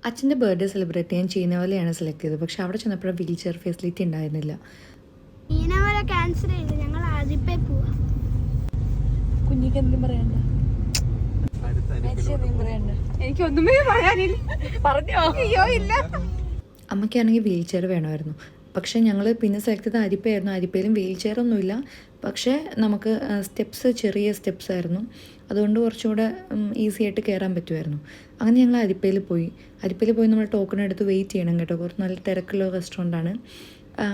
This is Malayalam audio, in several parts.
അച്ഛൻ്റെ ബർത്ത്ഡേ സെലിബ്രേറ്റ് ചെയ്യാൻ ചീനവലയാണ് സെലക്ട് ചെയ്തത്. പക്ഷെ അവിടെ ചെന്നപ്പോഴും വീൽ ചെയർ ഫെസിലിറ്റി ഉണ്ടായിരുന്നില്ല. ചീനവല ക്യാൻസൽ ചെയ്ത് ഞങ്ങൾ ആദ്യപ്പേ പോവാ. കുഞ്ഞിക്ക് എന്തും പറയണ്ട, എനിക്കൊന്നുമേ പറയാനില്ല. പറഞ്ഞോ? അയ്യോ ഇല്ല. അമ്മയ്ക്കാണെങ്കിൽ വീൽ ചെയർ വേണമായിരുന്നു. പക്ഷേ ഞങ്ങൾ പിന്നെ സെലക്ട് ചെയ്ത അരിപ്പയായിരുന്നു. അരിപ്പയിലും വീൽ ചെയർ ഒന്നുമില്ല. പക്ഷേ നമുക്ക് ചെറിയ സ്റ്റെപ്സ് ആയിരുന്നു. അതുകൊണ്ട് കുറച്ചുകൂടെ ഈസി ആയിട്ട് കയറാൻ പറ്റുമായിരുന്നു. അങ്ങനെ ഞങ്ങൾ അരിപ്പയിൽ പോയി നമ്മൾ ടോക്കൺ എടുത്ത് വെയിറ്റ് ചെയ്യണം കേട്ടോ. കുറച്ച് നല്ല തിരക്കുള്ള റെസ്റ്റോറൻ്റാണ്.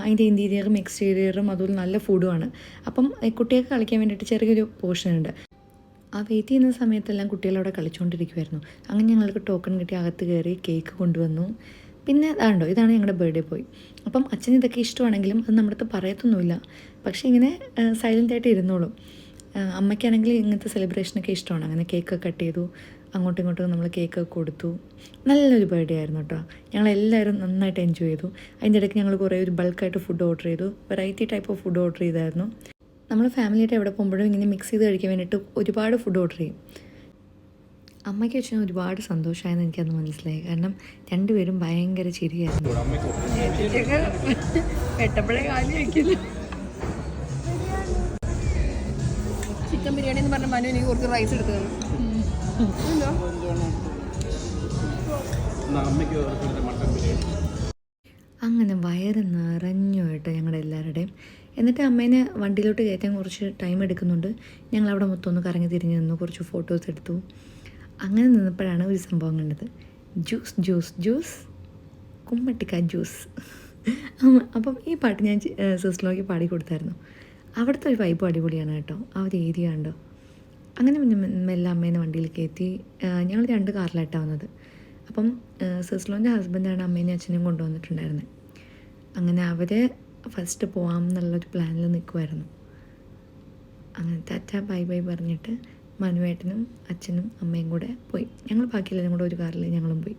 അതിൻ്റെ ഇൻറ്റീരിയറും എക്സ്റ്റീരിയറും അതുപോലെ നല്ല ഫുഡുമാണ്. അപ്പം കുട്ടികൾക്ക് കളിക്കാൻ വേണ്ടിയിട്ട് ചെറിയൊരു പോർഷൻ ഉണ്ട്. ആ വെയിറ്റ് ചെയ്യുന്ന സമയത്തെല്ലാം കുട്ടികളവിടെ കളിച്ചുകൊണ്ടിരിക്കുമായിരുന്നു. അങ്ങനെ ഞങ്ങൾക്ക് ടോക്കൺ കിട്ടി, അകത്ത് കയറി കേക്ക് കൊണ്ടുവന്നു. പിന്നെ ഇതാണ് ഞങ്ങളുടെ ബർത്ത്ഡേ ബോയ്. അപ്പം അച്ഛന് ഇതൊക്കെ ഇഷ്ടമാണെങ്കിലും അത് നമ്മുടെ അടുത്ത് പറയത്തൊന്നുമില്ല. പക്ഷേ ഇങ്ങനെ സൈലൻ്റായിട്ട് ഇരുന്നോളും. അമ്മയ്ക്കാണെങ്കിൽ ഇങ്ങനത്തെ സെലിബ്രേഷനൊക്കെ ഇഷ്ടമാണ്. അങ്ങനെ കേക്ക് കട്ട് ചെയ്തു, അങ്ങോട്ടും ഇങ്ങോട്ടും നമ്മൾ കേക്ക് കൊടുത്തു. നല്ലൊരു ബർത്ത്ഡേ ആയിരുന്നു കേട്ടോ. ഞങ്ങളെല്ലാവരും നന്നായിട്ട് എൻജോയ് ചെയ്തു. അതിൻ്റെ ഇടയ്ക്ക് ഞങ്ങൾ കുറേ ബൾക്കായിട്ട് ഫുഡ് ഓർഡർ ചെയ്തു. Variety type of food order ചെയ്തായിരുന്നു. നമ്മൾ ഫാമിലിയായിട്ട് എവിടെ പോകുമ്പോഴും ഇങ്ങനെ മിക്സ് ചെയ്ത് കഴിക്കാൻ വേണ്ടിയിട്ട് ഒരുപാട് ഫുഡ് ഓർഡർ ചെയ്യും. അമ്മയ്ക്ക് വെച്ചാൽ ഒരുപാട് സന്തോഷമായെന്ന് എനിക്കന്ന് മനസ്സിലായി. കാരണം രണ്ടുപേരും ഭയങ്കര ചിരിയായിരുന്നു. ചിക്കൻ ബിരിയാണി എന്ന് പറഞ്ഞ മനു എനിക്ക് കുറച്ച് റൈസ് എടുത്തു തന്നു. അങ്ങനെ വയറ് നിറഞ്ഞു കേട്ടോ ഞങ്ങളുടെ എല്ലാവരുടെയും. എന്നിട്ട് അമ്മേനെ വണ്ടിയിലോട്ട് കയറ്റാൻ കുറച്ച് ടൈം എടുക്കുന്നുണ്ട്. ഞങ്ങളവിടെ മൊത്തം ഒന്ന് കറങ്ങി തിരിഞ്ഞ് നിന്നു, കുറച്ച് ഫോട്ടോസ് എടുത്തു. അങ്ങനെ നിന്നപ്പോഴാണ് ഒരു സംഭവം കണ്ടത്. ജ്യൂസ് കുമ്മട്ടിക്ക ജ്യൂസ്. അപ്പം ഈ പാട്ട് ഞാൻ സിസ്റ്ററിലേക്ക് പാടി കൊടുത്തായിരുന്നു. അവിടുത്തെ ഒരു വൈബ് അടിപൊളിയാണ് കേട്ടോ. ആ ഒരു ഏരിയ കണ്ടോ. അങ്ങനെ പിന്നെ മെല്ലെ അമ്മേനെ വണ്ടിയിൽ കയറ്റി. ഞങ്ങൾ 2 കാറിലായിട്ടാണ് വന്നത്. അപ്പം സിസ്റ്ററിൻ്റെ ഹസ്ബൻഡാണ് അമ്മേനെയും അച്ഛനെയും കൊണ്ടുവന്നിട്ടുണ്ടായിരുന്നത്. അങ്ങനെ അവർ ഫസ്റ്റ് പോകാം എന്നുള്ളൊരു പ്ലാനിൽ നിൽക്കുമായിരുന്നു. അങ്ങനെ ടാറ്റ ബൈ ബൈ പറഞ്ഞിട്ട് മനുവേട്ടനും അച്ഛനും അമ്മയും കൂടെ പോയി. ഞങ്ങൾ ബാക്കിയെല്ലാവരും കൂടെ ഒരു കാറിൽ ഞങ്ങളും പോയി.